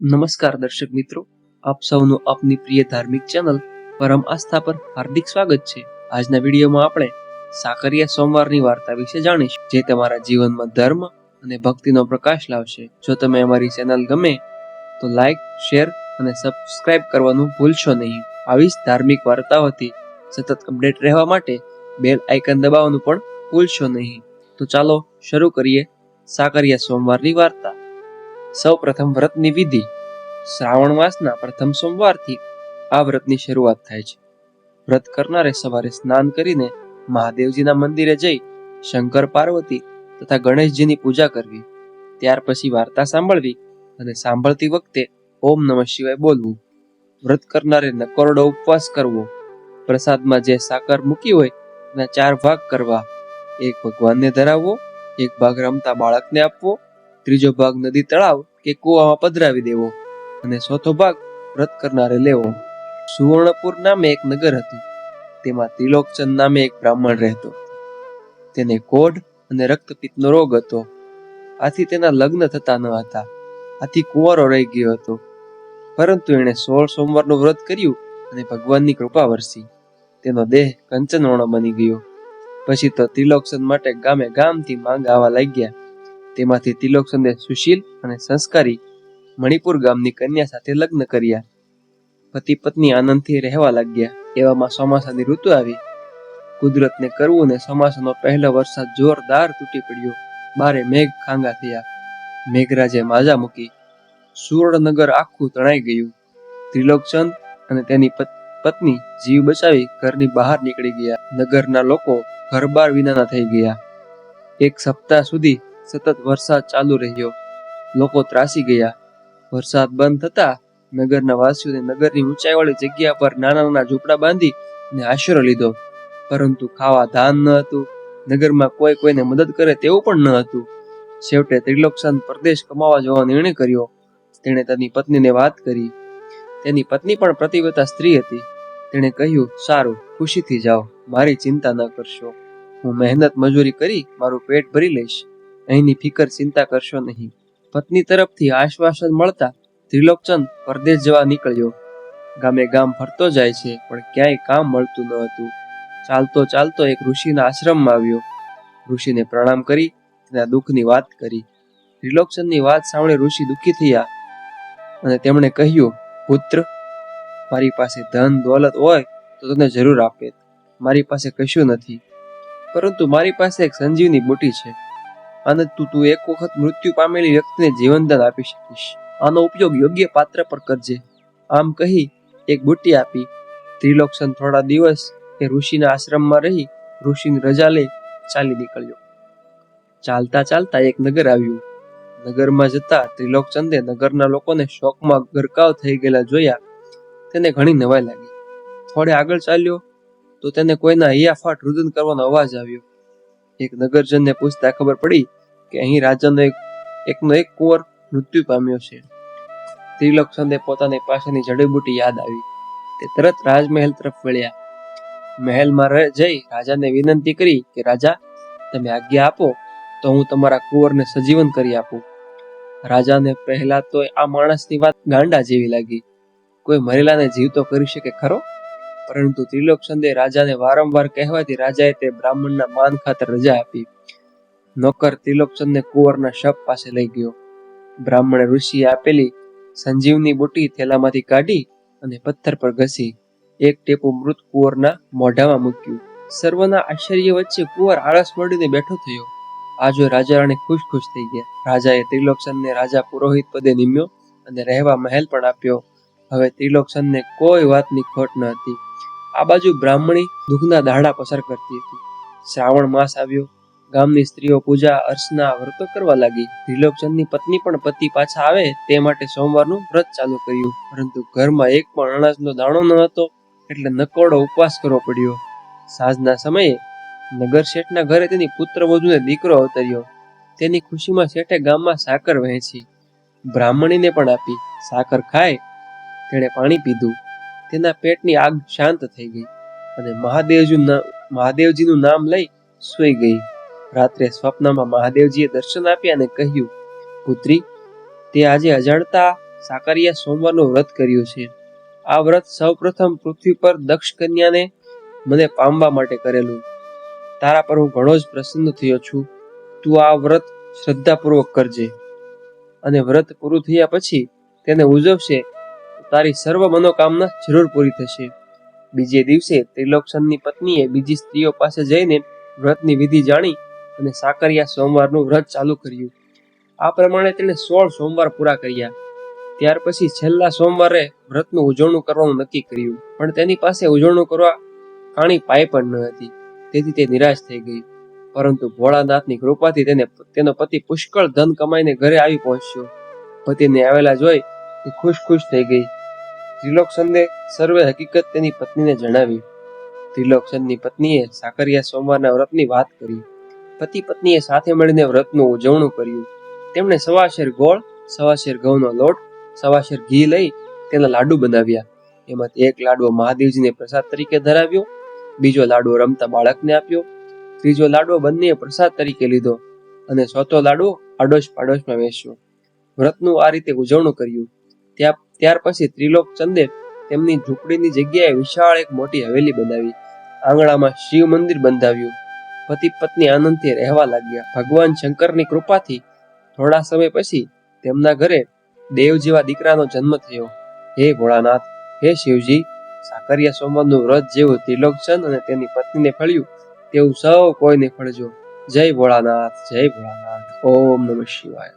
નમસ્કાર દર્શક મિત્રો, આપ સૌનું આપની પ્રિય ધાર્મિક ચેનલ પરમ આસ્થા પર હાર્દિક સ્વાગત છે. આજના વિડીયોમાં આપણે સાકરિયા સોમવારની વાર્તા વિશે જાણીશું, જે તમારા જીવનમાં ધર્મ અને ભક્તિનો પ્રકાશ લાવશે. જો તમે અમારી ચેનલ ગમે તો લાઈક, શેર અને સબસ્ક્રાઇબ કરવાનું ભૂલશો નહીં. આવી જ ધાર્મિક વાર્તાઓથી સતત અપડેટ રહેવા માટે બેલ આઇકન દબાવવાનું પણ ભૂલશો નહીં. તો ચાલો શરૂ કરીએ સાકરિયા સોમવારની વાર્તા. સૌ પ્રથમ વ્રતની વિધિ. શ્રાવણ માસના પ્રથમ સોમવારથી આ વ્રતની શરૂઆત થાય છે. વ્રત કરનારે સવારે સ્નાન કરીને મહાદેવજીના મંદિરે જઈ શંકર પાર્વતી તથા ગણેશજીની પૂજા કરવી. ત્યાર પછી વાર્તા સાંભળવી અને સાંભળતી વખતે ઓમ નમઃ શિવાય બોલવું. વ્રત કરનારે નકોરડો ઉપવાસ કરવો. પ્રસાદમાં જે સાકર મૂકી હોય તેના 4 ભાગ કરવા. એક ભગવાનને ધરાવવો, એક ભાગ રમતા બાળકને આપવો, ત્રીજો ભાગ નદી, તળાવ કે કૂવામાં પધરાવી દેવો અને ચોથો ભાગ વ્રત કરનારે લેવો. સુવર્ણપુર નામે એક નગર હતું. તેમાં ત્રિલોકચંદ નામે એક બ્રાહ્મણ રહેતો. તેને કોઢ અને રક્તપિત્તનો રોગ હતો. આથી તેના લગ્ન થતા ન હતા. આથી કુંવારો રહી ગયો હતો. પરંતુ એણે 16 સોમવારનું વ્રત કર્યું અને ભગવાનની કૃપા વરસી. તેનો દેહ કંચનવર્ણ બની ગયો. પછી તો ત્રિલોકચંદ માટે ગામે ગામથી માંગ આવવા લાગ્યા. તેમાંથી ત્રિલોકચંદે સુશીલ અને સંસ્કારી મણિપુર ગામની કન્યા સાથે લગ્ન કર્યા. પતિ પત્ની આનંદથી રહેવા લાગ્યા. એવામાં ચોમાસાની ઋતુ આવી. કુદરતને કરવું ને ચોમાસાનો પહેલો વરસાદ જોરદાર તૂટી પડ્યો. બારે મેઘ ખાંગા થયા. મેઘરાજે માજા મૂકી. સુવર્ણનગર આખું તણાઈ ગયું. ત્રિલોકચંદ અને તેની પત્ની જીવ બચાવી ઘરની બહાર નીકળી ગયા. નગરના લોકો ઘરબાર વિનાના થઈ ગયા. 1 સપ્તાહ સુધી સતત વરસાદ ચાલુ રહ્યો. લોકો ત્રાસી ગયા. વરસાદ બંધ થતા નગરના વાસીઓને નગરની ઊંચાઈવાળી જગ્યા પર નાના નાના ઝૂંપડા બાંધી અને આશરો લીધો. પરંતુ ખાવા ધાન ન હતું. નગરમાં કોઈ કોઈને મદદ કરે તેવું પણ ન હતું. છેવટે ત્રિલોકચંદ પરદેશ કમાવા જવાનો નિર્ણય કર્યો. તેણે તેની પત્નીને વાત કરી. તેની પત્ની પણ પતિવ્રતા સ્ત્રી હતી. તેણે કહ્યું, સારું, ખુશીથી જાઓ, મારી ચિંતા ન કરશો. હું મહેનત મજૂરી કરી મારું પેટ ભરી લઈશ. અહીંની ફિકર ચિંતા કરશો નહીં. પત્ની તરફથી આશ્વાસન મળતા ત્રિલોકચંદ પરદેશ જવા નીકળ્યો. ગામે ગામ ફરતો જાય છે, પણ ક્યાંય કામ મળતું ન હતું. ચાલતો ચાલતો એક ઋષિના આશ્રમમાં આવ્યો. ઋષિને પ્રણામ કરી તેના દુઃખની વાત કરી. ત્રિલોકચંદની વાત સાંભળી ઋષિ દુઃખી થયા અને તેમણે કહ્યું, પુત્ર, મારી પાસે ધન દોલત હોય તો તને જરૂર આપે. મારી પાસે કશું નથી, પરંતુ મારી પાસે એક સંજીવની બુટી છે. અને તું એક વખત મૃત્યુ પામેલી વ્યક્તિને જીવનદાન આપી શકીશ. આનો ઉપયોગ યોગ્ય પાત્ર પર કરજે. આમ કહી એક બુટ્ટી આપી. ત્રિલોકચંદ થોડા દિવસ એ ઋષિના આશ્રમમાં રહી ઋષિની રજા લઈ ચાલી નીકળ્યો. ચાલતા ચાલતા એક નગર આવ્યું. નગરમાં જતા ત્રિલોકચંદે નગરના લોકોને શોકમાં ગરકાવ થઈ ગયેલા જોયા. તેને ઘણી નવાઈ લાગી. થોડે આગળ ચાલ્યો તો તેને કોઈના હૈયાફાટ રુદન કરવાનો અવાજ આવ્યો. એક નગરજનને પૂછતા ખબર પડી કે અહીં રાજાનો એકનો એક કુંવર મૃત્યુ પામ્યો છે. ત્રિલોકચંદે પોતાની પાસેની જડીબુટી યાદ આવી. તે તરત રાજમહેલ તરફ વળ્યા. મહેલમાં જઈ રાજાને વિનંતી કરી કે રાજા, તમે આજ્ઞા આપો તો હું તમારા કુંવરને સજીવન કરી આપું. રાજાને પહેલા તો આ માણસની વાત ગાંડા જેવી લાગી. કોઈ મરેલાને જીવતો કરી શકે ખરો? પરંતુ ત્રિલોકચંદે રાજાને વારંવાર કહેવાથી રાજાએ તે બ્રાહ્મણના માન ખાતર રજા આપી. નોકર ત્રિલોકચંદને કુંવરના શબ પાસે લઈ ગયો. બ્રાહ્મણે ઋષિએ આપેલી સંજીવની બુટી થેલામાંથી કાઢી અને પથ્થર પર ઘસી એક ટેપું મૃત કુંવરના મોઢામાં મૂક્યું. સર્વના આશ્ચર્ય વચ્ચે કુંવર આળસ મળીને બેઠો થયો. આ જોઈ રાજા રાણી ખુશ થઈ ગયા. રાજાએ ત્રિલોકચંદને રાજા પુરોહિત પદે નિમ્યો અને રહેવા મહેલ પણ આપ્યો. હવે ત્રિલોકચંદને કોઈ વાતની ખોટ ન હતી. આ બાજુ બ્રાહ્મણી દુઃખના દાડા પસાર કરતી હતી. શ્રાવણ માસ આવ્યો. ગામની સ્ત્રીઓ પૂજા અર્ચના વ્રતો કરવા લાગી. ત્રિલોકચંદની પત્ની પણ પતિ પાછા આવે તે માટે સોમવારનું વ્રત ચાલુ કર્યું. પરંતુ ઘરમાં એક પણ અનાજનો દાણો ન હતો, એટલે નકોરડો ઉપવાસ કરવો પડ્યો. સાંજના સમયે નગર શેઠના ઘરે તેની પુત્ર વધુને દીકરો અવતર્યો. તેની ખુશીમાં શેઠે ગામમાં સાકર વહેંચી. બ્રાહ્મણીને પણ આપી. સાકર ખાઈ તેણે પાણી પીધું. તેના પેટની આગ શાંત થઈ ગઈ અને મહાદેવજીનું નામ લઈ સૂઈ ગઈ. રાત્રે સ્વપ્નમાં મહાદેવજીએ દર્શન આપ્યા અને કહ્યું, પુત્રી, તે આજે અજાણતા સાકરિયા સોમવારનું વ્રત કર્યું છે. આ વ્રત સૌપ્રથમ પૃથ્વી પર દક્ષ કન્યાને મને પામવા માટે કરેલું. તારા પર હું ઘણો જ પ્રસન્ન થયો છું. તું આ વ્રત શ્રદ્ધાપૂર્વક કરજે, અને વ્રત પૂરું થયા પછી તેને ઉજવશે તો તારી સર્વ મનોકામના જરૂર પૂરી થશે. બીજે દિવસે ત્રિલોચનની પત્નીએ બીજી સ્ત્રીઓ પાસે જઈને વ્રતની વિધિ જાણી અને સાકરિયા સોમવારનું વ્રત ચાલુ કર્યું. આ પ્રમાણે તેણે 16 સોમવાર પૂરા કર્યા. ત્યાર પછી છેલ્લા સોમવારે વ્રતનું ઉજવણું કરવાનું નક્કી કર્યું, પણ તેની પાસે ઉજવણું કરવા કાણી પાઈ પણ ન હતી. તેથી તે નિરાશ થઈ ગઈ. પરંતુ ભોળાનાથની કૃપાથી તેનો પતિ પુષ્કળ ધન કમાઈને ઘરે આવી પહોંચ્યો. પતિને આવેલા જોઈ તે ખુશ થઈ ગઈ. ત્રિલોચનને સર્વે હકીકત તેની પત્નીને જણાવી. ત્રિલોચનની પત્નીએ સાકરિયા સોમવારના વ્રતની વાત કરી. પતિ પત્નીએ સાથે મળીને વ્રતનું ઉજવણું કર્યું. તેમણે 1.25 શેર ગોળ, 1.25 શેર ઘઉંનો લોટ, 1.25 શેર ઘી લઈ તેના લાડુ બનાવ્યા. એમાંથી એક લાડવો મહાદેવજીને પ્રસાદ તરીકે ધરાવ્યો, બીજો લાડવો રમતા બાળકને આપ્યો, ત્રીજો લાડવો બંનેએ પ્રસાદ તરીકે લીધો અને ચોથો લાડવો આડોશ પાડોશમાં વેચ્યો. વ્રતનું આ રીતે ઉજવણું કર્યું. ત્યાર પછી ત્રિલોચને તેમની ઝૂંપડીની જગ્યાએ વિશાળ એક મોટી હવેલી બનાવી. આંગણામાં શિવ મંદિર બંધાવ્યું. પતિ પત્ની આનંદથી રહેવા લાગ્યા. ભગવાન શંકરની કૃપાથી થોડા સમય પછી તેમના ઘરે દેવ જેવા દીકરાનો જન્મ થયો. હે ભોળાનાથ, હે શિવજી, સાકરિયા સોમવારનું વ્રત જેવું ત્રિલોચન અને તેની પત્નીને ફળ્યું તેવું સૌ કોઈને ફળજો. જય ભોળાનાથ, જય ભોળાનાથ. ઓમ નમઃ શિવાય.